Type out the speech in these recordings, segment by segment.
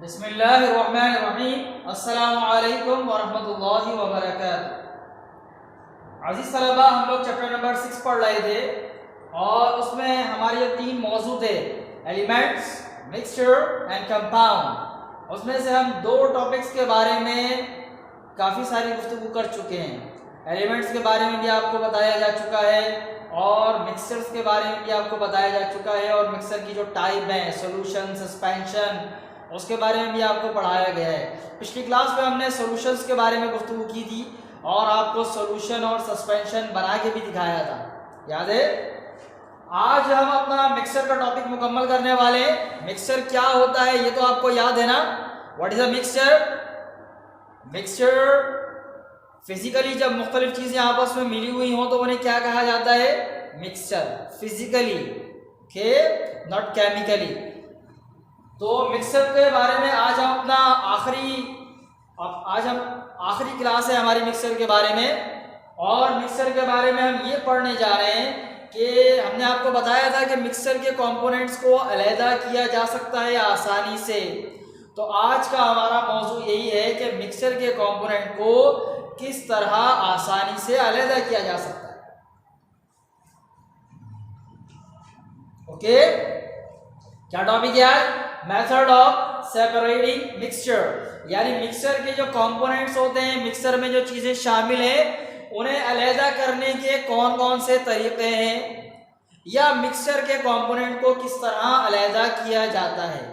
बिस्मिल्लाहिर्रहमानिर्रहीम। अस्सलामु अलैकुम वरहमतुल्लाहि वबरकातुहू। अज़ीज़ तलबा, हम लोग चैप्टर नंबर 6 पढ़ रहे थे और उसमें हमारे जो 3 मौजू थे, एलिमेंट्स, मिक्सचर एंड कंपाउंड, उसमें से हम 2 टॉपिक्स के बारे में काफ़ी सारी गुफ्तगू कर चुके हैं। एलिमेंट्स के बारे में भी आपको बताया जा चुका है और मिक्सचर्स के बारे में भी आपको बताया जा चुका है, और मिक्सचर की जो टाइप हैं, सॉल्यूशन, सस्पेंशन, उसके बारे में भी आपको पढ़ाया गया है। पिछली क्लास में हमने सॉल्यूशंस के बारे में गुफ्तगू की थी और आपको सॉल्यूशन और सस्पेंशन बना के भी दिखाया था, याद है। आज हम अपना मिक्सचर का टॉपिक मुकम्मल करने वाले। मिक्सचर क्या होता है ये तो आपको याद है ना। What is a mixture? Mixture physically जब मुख्तलिफ चीजें आपस में मिली हुई हों तो उन्हें क्या कहा जाता है? Mixture. Physically, okay, not chemically. तो मिक्सचर के बारे में आज हम अपना आखिरी क्लास है हमारी मिक्सचर के बारे में, और मिक्सचर के बारे में हम ये पढ़ने जा रहे हैं कि हमने आपको बताया था कि मिक्सचर के कंपोनेंट्स को अलहदा किया जा सकता है आसानी से। तो आज का हमारा मौजू यही है कि मिक्सचर के कंपोनेंट को किस तरह आसानी से अलहदा किया जा सकता है। ओके, क्या टॉपिक है आज? मेथड ऑफ सेपरेटिंग मिक्सचर, यानी मिक्सचर के जो कंपोनेंट्स होते हैं, मिक्सचर में जो चीजें शामिल हैं, उन्हें अलहदा करने के कौन कौन से तरीके हैं, या मिक्सचर के कंपोनेंट को किस तरह अलहदा किया जाता है।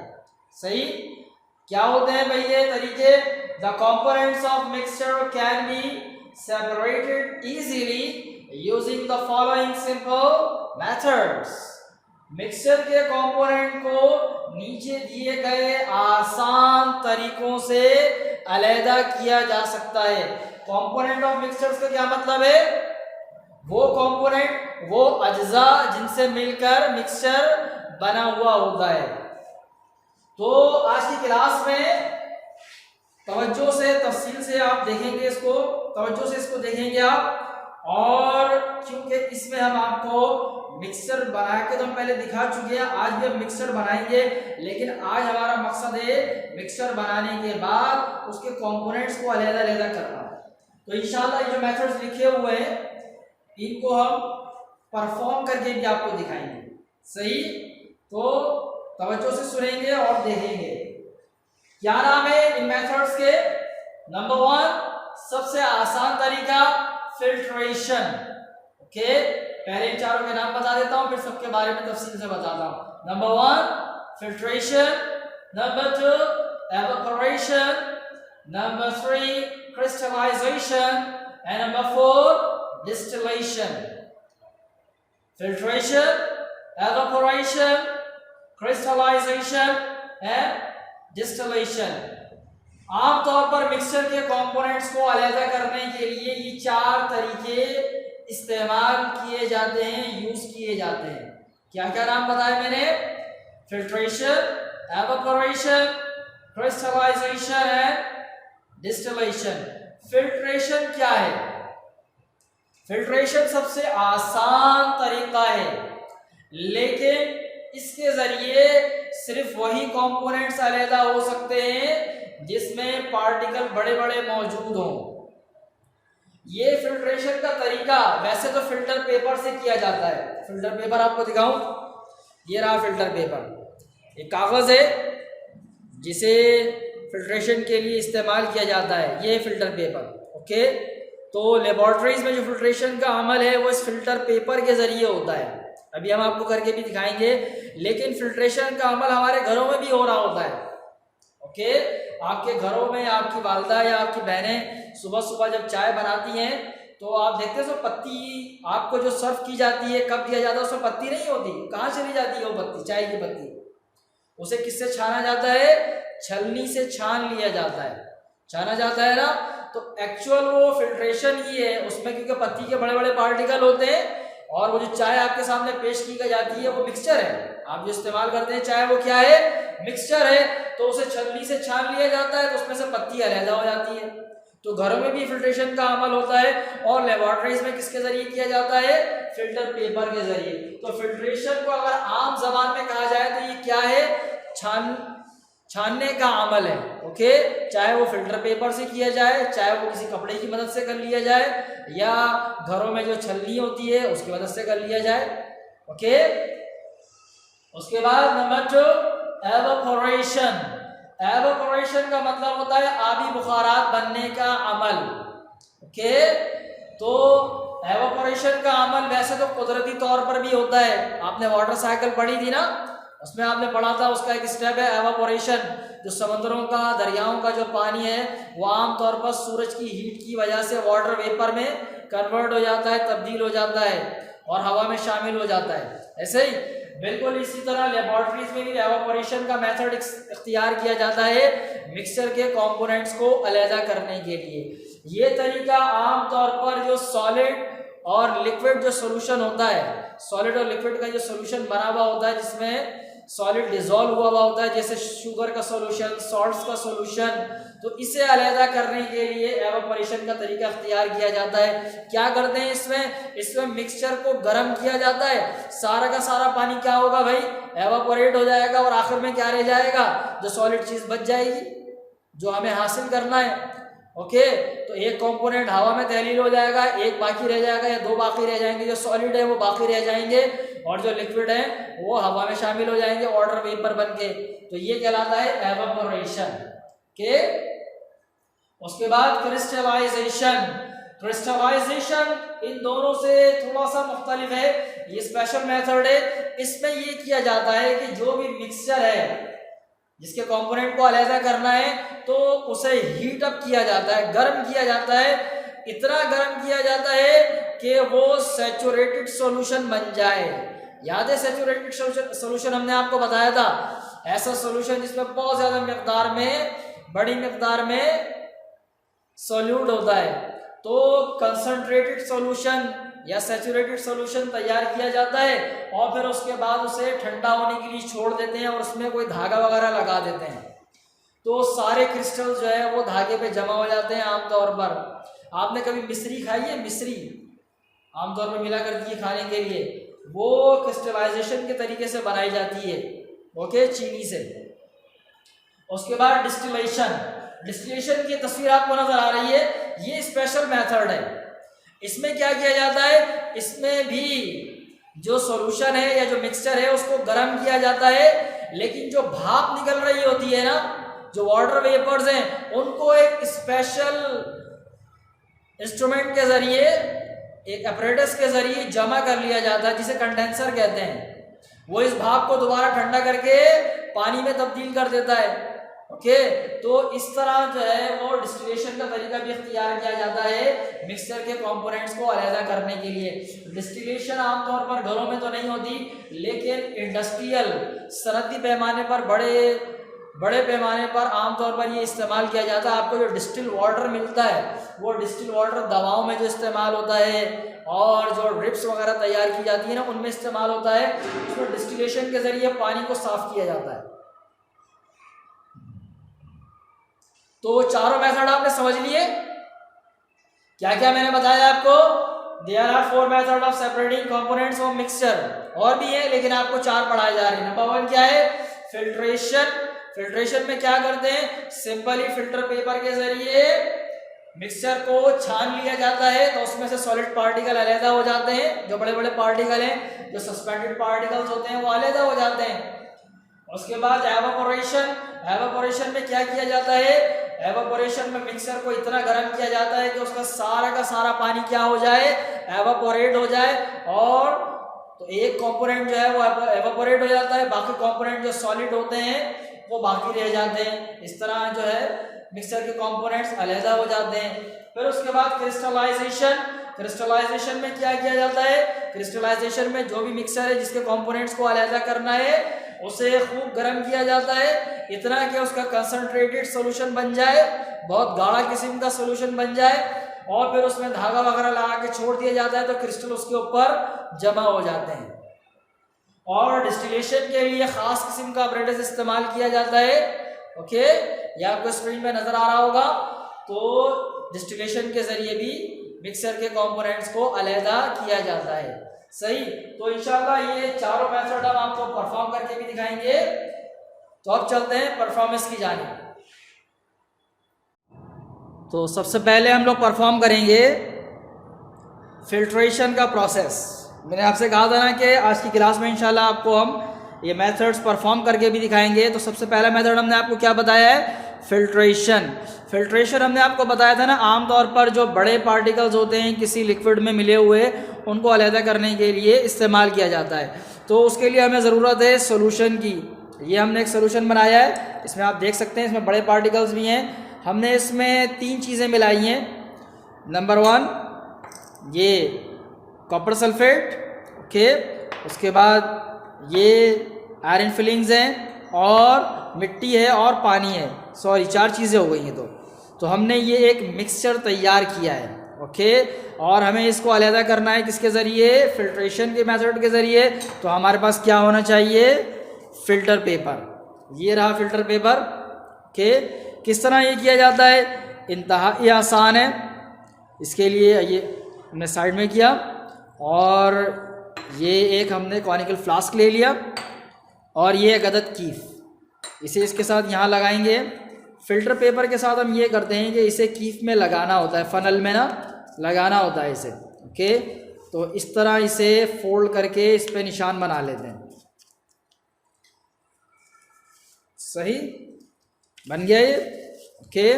सही, क्या होते हैं भाई ये तरीके? The components of mixture can be separated easily using the following simple methods. Mixture के कंपोनेंट को नीचे दिए गए आसान तरीकों से अलहदा किया जा सकता है। कंपोनेंट ऑफ मिक्सचर्स का क्या मतलब है? वो कंपोनेंट, वो अज्जा जिनसे मिलकर मिक्सचर बना हुआ होता है। तो आज की क्लास में तवज्जो से, तफसील से आप देखेंगे इसको, तवज्जो से इसको देखेंगे आप। और क्योंकि इसमें हम आपको मिक्सचर बना के तो हम पहले दिखा चुके हैं, आज भी हम मिक्सचर बनाएंगे, लेकिन आज हमारा मकसद है मिक्सचर बनाने के बाद उसके कंपोनेंट्स को अलग-अलग करना। तो इंशाल्लाह ये जो मेथड्स लिखे हुए हैं इनको हम परफॉर्म करके भी आपको दिखाएंगे। सही, तो तवज्जो से सुनेंगे और देखेंगे। क्या नाम है इन मेथड्स के? नंबर 1, सबसे आसान तरीका फिल्ट्रेशन। ओके, पहले इन चारों के नाम बता देता हूं, फिर सबके बारे में तफसील से बताता हूं। Number 1 filtration, number 2 evaporation, number 3 crystallization and number 4 distillation. Filtration, evaporation, crystallization and distillation. आमतौर पर मिक्सचर के कंपोनेंट्स को अलग करने के लिए ये 4 तरीके इस्तेमाल किए जाते हैं, यूज किए जाते हैं। क्या क्या नाम बताए मैंने? Filtration, evaporation, crystallization and distillation. Filtration क्या है? फिल्ट्रेशन सबसे आसान तरीका है, लेकिन इसके जरिए सिर्फ वही कंपोनेंट्स अलहदा हो सकते हैं जिसमें पार्टिकल बड़े बड़े मौजूद हों। ये फिल्ट्रेशन का तरीका वैसे तो फिल्टर पेपर से किया जाता है। फिल्टर पेपर आपको दिखाऊं, ये रहा फिल्टर पेपर। एक कागज है जिसे फिल्ट्रेशन के लिए इस्तेमाल किया जाता है, ये फिल्टर पेपर। ओके, तो लेबोरेटरीज में जो फिल्ट्रेशन का अमल है वो इस फिल्टर पेपर के जरिए होता है। अभी हम आपको करके भी दिखाएंगे, लेकिन फिल्ट्रेशन का अमल हमारे घरों में भी हो रहा होता है। ओके, आपके घरों में आपकी वालिदा या आपकी बहनें सुबह सुबह जब चाय बनाती हैं तो आप देखते हैं पत्ती आपको जो सर्व की जाती है, कब दिया जाता है, उसमें पत्ती नहीं होती। कहाँ चली जाती है वो पत्ती? चाय की पत्ती। उसे किससे छाना जाता है? छलनी से छान लिया जाता है, छाना जाता है ना। तो एक्चुअल वो फिल्ट्रेशन ही है उसमें, क्योंकि पत्ती के बड़े बड़े पार्टिकल होते हैं और वो जो चाय आपके सामने पेश की जाती है वो मिक्सचर है। आप जो इस्तेमाल करते हैं चाय, वो क्या है? मिक्सचर है। तो उसे छलनी से छान लिया जाता है तो उसमें से पत्ती अलहदा हो जाती है। तो घरों में भी फिल्ट्रेशन का अमल होता है, और लेबोरेटरीज में किसके जरिए किया जाता है? फिल्टर पेपर के जरिए। तो फिल्ट्रेशन को अगर आम जबान में कहा जाए तो ये क्या है? छानने का अमल है। ओके, चाहे वो फिल्टर पेपर से किया जाए, चाहे वो किसी कपड़े की मदद से कर लिया जाए, या घरों में जो छलनी होती है उसकी मदद से कर लिया जाए। ओके, उसके बाद नंबर 2, एवापोरेशन। एवापोरेशन का मतलब होता है आबी बुखारात बनने का अमल। ओके, तो एवापोरेशन का अमल वैसे तो कुदरती तौर पर भी होता है, आपने वाटर साइकिल पढ़ी थी ना, उसमें आपने पढ़ा था उसका एक स्टेप है एवापोरेशन। जो समुद्रों का, दरियाओं का जो पानी है वो आमतौर पर सूरज की हीट की वजह से वाटर वेपर में कन्वर्ट हो जाता है, तब्दील हो जाता है और हवा में शामिल हो जाता है। ऐसे ही बिल्कुल इसी तरह लेबोरेटरीज में भी एवापोरेशन का मेथड इख्तियार किया जाता है मिक्सचर के कंपोनेंट्स को अलहदा करने के लिए। ये तरीका आमतौर पर जो सॉलिड और लिक्विड जो सोल्यूशन होता है, सॉलिड और लिक्विड का जो सोल्यूशन बना हुआ होता है जिसमें सॉलिड डिसॉल्व हुआ हुआ होता है, जैसे शुगर का सॉल्यूशन, सॉल्ट्स का सॉल्यूशन, तो इसे अलहदा करने के लिए एवापोरेशन का तरीका अख्तियार किया जाता है। क्या करते हैं इसमें मिक्सचर को गर्म किया जाता है, सारा का सारा पानी क्या होगा भाई, एवापोरेट हो जाएगा और आखिर में क्या रह जाएगा, जो सॉलिड चीज बच जाएगी जो हमें हासिल करना है। ओके, तो एक कंपोनेंट हवा में तहलील हो जाएगा, एक बाकी रह जाएगा या 2 बाकी रह जाएंगे, जो सॉलिड है वो बाकी रह जाएंगे और जो लिक्विड है वो हवा में शामिल हो जाएंगे वाटर वेपर बन के। तो ये कहलाता है एवापोरेशन के। उसके बाद क्रिस्टलाइजेशन। क्रिस्टलाइजेशन इन दोनों से थोड़ा सा मुख्तलिफ है, ये स्पेशल मेथड है। इसमें ये किया जाता है कि जो भी मिक्सचर है जिसके कंपोनेंट को अलहदा करना है तो उसे हीट अप किया जाता है, गर्म किया जाता है, इतना गर्म किया जाता है कि वो सैचुरेटेड सॉल्यूशन बन जाए। याद है सैचुरेटेड सॉल्यूशन हमने आपको बताया था, ऐसा सॉल्यूशन जिसमें बहुत ज्यादा मिकदार में, बड़ी मिकदार में सॉल्यूट होता है। तो कंसंट्रेटेड सॉल्यूशन या सैचुरेटेड सॉल्यूशन तैयार किया जाता है और फिर उसके बाद उसे ठंडा होने के लिए छोड़ देते हैं और उसमें कोई धागा वगैरह लगा देते हैं, तो सारे क्रिस्टल जो है वो धागे पे जमा हो जाते हैं। आमतौर पर आपने कभी मिश्री खाई है, मिश्री आमतौर पर मिला करती है खाने के लिए, वो क्रिस्टलाइजेशन के तरीके से बनाई जाती है। ओके, चीनी से। उसके बाद डिस्टिलेशन। डिस्टिलेशन की तस्वीर आपको नजर आ रही है, ये स्पेशल मेथड है। इसमें क्या किया जाता है, इसमें भी जो सॉल्यूशन है या जो मिक्सचर है उसको गर्म किया जाता है, लेकिन जो भाप निकल रही होती है ना, जो वाटर वेपर्स हैं, उनको एक स्पेशल इंस्ट्रूमेंट के जरिए, एक अपरेटस के जरिए जमा कर लिया जाता है जिसे कंडेंसर कहते हैं। वो इस भाप को दोबारा ठंडा करके पानी में तब्दील कर देता है। ओके, तो इस तरह जो है वो डिस्टिलेशन का तरीका भी इख्तियार किया जाता है मिक्सचर के कंपोनेंट्स को अलहदा करने के लिए। डिस्टिलेशन आमतौर पर घरों में तो नहीं होती, लेकिन इंडस्ट्रियल सनती पैमाने पर, बड़े पैमाने पर आमतौर पर ये इस्तेमाल किया जाता है। आपको जो डिस्टिल वाटर मिलता है वो डिस्टिल वाटर दवाओं में जो इस्तेमाल होता है और जो ड्रिप्स वगैरह तैयार की जाती है ना उनमें इस्तेमाल होता है। उसमें डिस्टिलेशन के जरिए पानी को साफ किया जाता है। तो चारों मेथड आपने समझ लिए, क्या क्या मैंने बताया आपको। There are 4 method of separating components of mixture, और भी है लेकिन आपको 4 पढ़ाए जा रहे हैं। नंबर 1 क्या है, फिल्ट्रेशन। फिल्ट्रेशन में क्या करते हैं, सिंपली फिल्टर पेपर के जरिए मिक्सचर को छान लिया जाता है तो उसमें से सॉलिड पार्टिकल अलहदा हो जाते हैं, जो बड़े बड़े पार्टिकल हैं, जो सस्पेंडेड पार्टिकल्स होते हैं वो अलहदा हो जाते हैं। उसके बाद एवापोरेशन। एवापोरेशन में क्या किया जाता है, एवापोरेशन में मिक्सचर को इतना गर्म किया जाता है कि उसका सारा का सारा पानी क्या हो जाए, एवापोरेट हो जाए, और तो एक कंपोनेंट जो है वो एवापोरेट हो जाता है, बाकी कंपोनेंट जो सॉलिड होते हैं वो बाकी रह जाते हैं। इस तरह जो है मिक्सचर के कंपोनेंट्स अलहदा हो जाते हैं। फिर उसके बाद क्रिस्टलाइजेशन। क्रिस्टलाइजेशन में क्या किया जाता है, क्रिस्टलाइजेशन में जो भी मिक्सचर है जिसके कंपोनेंट्स को अलहदा करना है उसे खूब गर्म किया जाता है, इतना कि उसका कंसंट्रेटेड सॉल्यूशन बन जाए, बहुत गाढ़ा किस्म का सॉल्यूशन बन जाए, और फिर उसमें धागा वगैरह लगा के छोड़ दिया जाता है तो क्रिस्टल उसके ऊपर जमा हो जाते हैं। और डिस्टिलेशन के लिए खास किस्म का अपरेटस इस्तेमाल किया जाता है। ओके, ये आपको स्क्रीन में नजर आ रहा होगा। तो डिस्टिलेशन के जरिए भी मिक्सर के कंपोनेंट्स को अलहदा किया जाता है। सही, तो इंशाल्लाह ये चारों मेथड हम आपको परफॉर्म करके भी दिखाएंगे। तो अब चलते हैं परफॉर्मेंस की जानिब। तो सबसे पहले हम लोग परफॉर्म करेंगे फिल्ट्रेशन का प्रोसेस। मैंने आपसे कहा था ना कि आज की क्लास में इंशाल्लाह आपको हम ये मेथड्स परफॉर्म करके भी दिखाएंगे। तो सबसे पहला मेथड हमने आपको क्या बताया है, फिल्ट्रेशन। फिल्ट्रेशन हमने आपको बताया था ना, आमतौर पर जो बड़े पार्टिकल्स होते हैं किसी लिक्विड में मिले हुए, उनको अलहदा करने के लिए इस्तेमाल किया जाता है। तो उसके लिए हमें ज़रूरत है सोल्यूशन की। ये हमने एक सोल्यूशन बनाया है, इसमें आप देख सकते हैं इसमें बड़े पार्टिकल्स भी हैं। हमने इसमें 3 चीज़ें मिलाई हैं। नंबर 1 ये कॉपर सल्फेट, ओके, उसके बाद ये आयरन फिलिंग्स हैं और मिट्टी है और पानी है। सॉरी 4 चीज़ें हो गई हैं। तो हमने ये एक मिक्सचर तैयार किया है, ओके, और हमें इसको अलहदा करना है किसके ज़रिए, फिल्ट्रेशन के मेथड के ज़रिए। तो हमारे पास क्या होना चाहिए, फ़िल्टर पेपर। ये रहा फ़िल्टर पेपर, ओके। किस तरह ये किया जाता है, इंतहाई आसान है। इसके लिए ये हमने साइड में किया और ये एक हमने कॉनिकल फ्लास्क ले लिया और ये एक अदद कीफ, इसे इसके साथ यहाँ लगाएंगे। फ़िल्टर पेपर के साथ हम ये करते हैं कि इसे कीफ में लगाना होता है, फ़नल में ना लगाना होता है इसे, ओके। तो इस तरह इसे फोल्ड करके इस पे निशान बना लेते हैं। सही बन गया ये, ओके।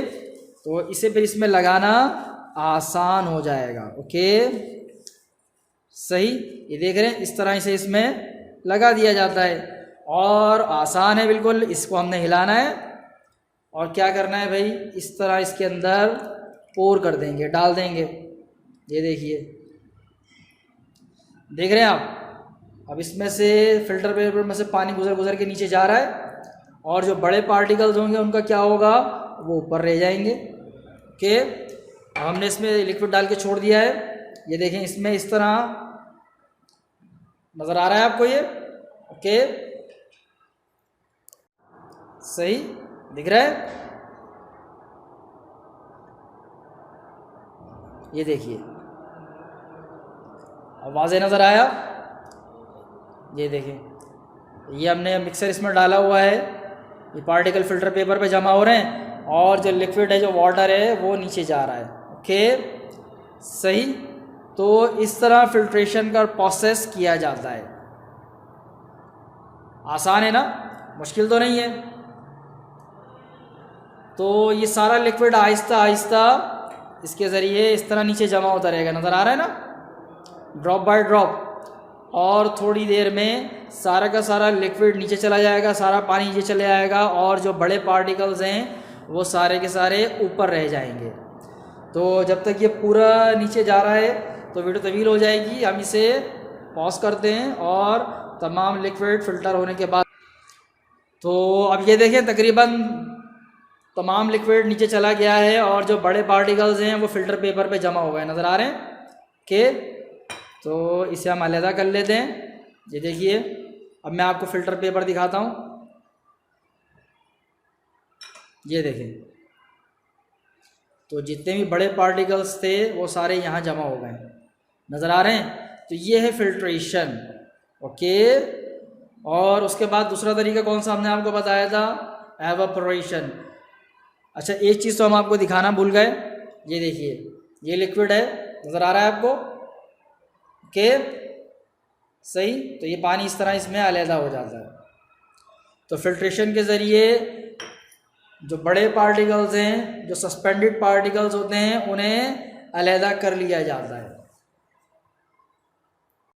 तो इसे फिर इसमें लगाना आसान हो जाएगा, ओके। सही, ये देख रहे हैं, इस तरह इसे इसमें लगा दिया जाता है और आसान है बिल्कुल। इसको हमने हिलाना है और क्या करना है भाई, इस तरह इसके अंदर पोर कर देंगे, डाल देंगे। ये देखिए, देख रहे हैं आप। अब इसमें से फ़िल्टर पेपर में से पानी गुजर के नीचे जा रहा है और जो बड़े पार्टिकल्स होंगे उनका क्या होगा, वो ऊपर रह जाएंगे, ओके। हमने इसमें लिक्विड डाल के छोड़ दिया है। ये देखें, इसमें इस तरह नज़र आ रहा है आपको ये, ओके। सही दिख रहा है, ये देखिए, अब वाज़ेह नज़र आया। ये देखें, ये हमने मिक्सर इसमें डाला हुआ है, ये पार्टिकल फ़िल्टर पेपर पे जमा हो रहे हैं और जो लिक्विड है, जो वाटर है, वो नीचे जा रहा है, ओके। सही, तो इस तरह फ़िल्ट्रेशन का प्रोसेस किया जाता है। आसान है ना, मुश्किल तो नहीं है। तो ये सारा लिक्विड आहिस्ता आहिस्ता इसके ज़रिए इस तरह नीचे जमा होता रहेगा, नज़र आ रहा है ना, ड्रॉप बाय ड्रॉप। और थोड़ी देर में सारा का सारा लिक्विड नीचे चला जाएगा, सारा पानी नीचे चले जाएगा और जो बड़े पार्टिकल्स हैं वो सारे के सारे ऊपर रह जाएंगे। तो जब तक ये पूरा नीचे जा रहा है तो वीडियो तवील हो जाएगी, हम इसे पॉज करते हैं और तमाम लिक्विड फ़िल्टर होने के बाद, तो अब ये देखें तकरीबन तमाम लिक्विड नीचे चला गया है और जो बड़े पार्टिकल्स हैं वो फ़िल्टर पेपर पे जमा हो गए, नज़र आ रहे हैं, ओके। तो इसे हम अलहदा कर लेते हैं। ये देखिए, अब मैं आपको फ़िल्टर पेपर दिखाता हूँ। ये देखें, तो जितने भी बड़े पार्टिकल्स थे वो सारे यहाँ जमा हो गए, नज़र आ रहे हैं। तो ये है फ़िल्ट्रेशन, ओके। और उसके बाद दूसरा तरीका कौन सा हमने आपको बताया था, एवापोरेशन। अच्छा, एक चीज़ तो हम आपको दिखाना भूल गए। ये देखिए, ये लिक्विड है, नज़र आ रहा है आपको, ओके। सही, तो ये पानी इस तरह इसमें अलहदा हो जाता है। तो फिल्ट्रेशन के ज़रिए जो बड़े पार्टिकल्स हैं, जो सस्पेंडेड पार्टिकल्स होते हैं, उन्हें अलहदा कर लिया जाता है।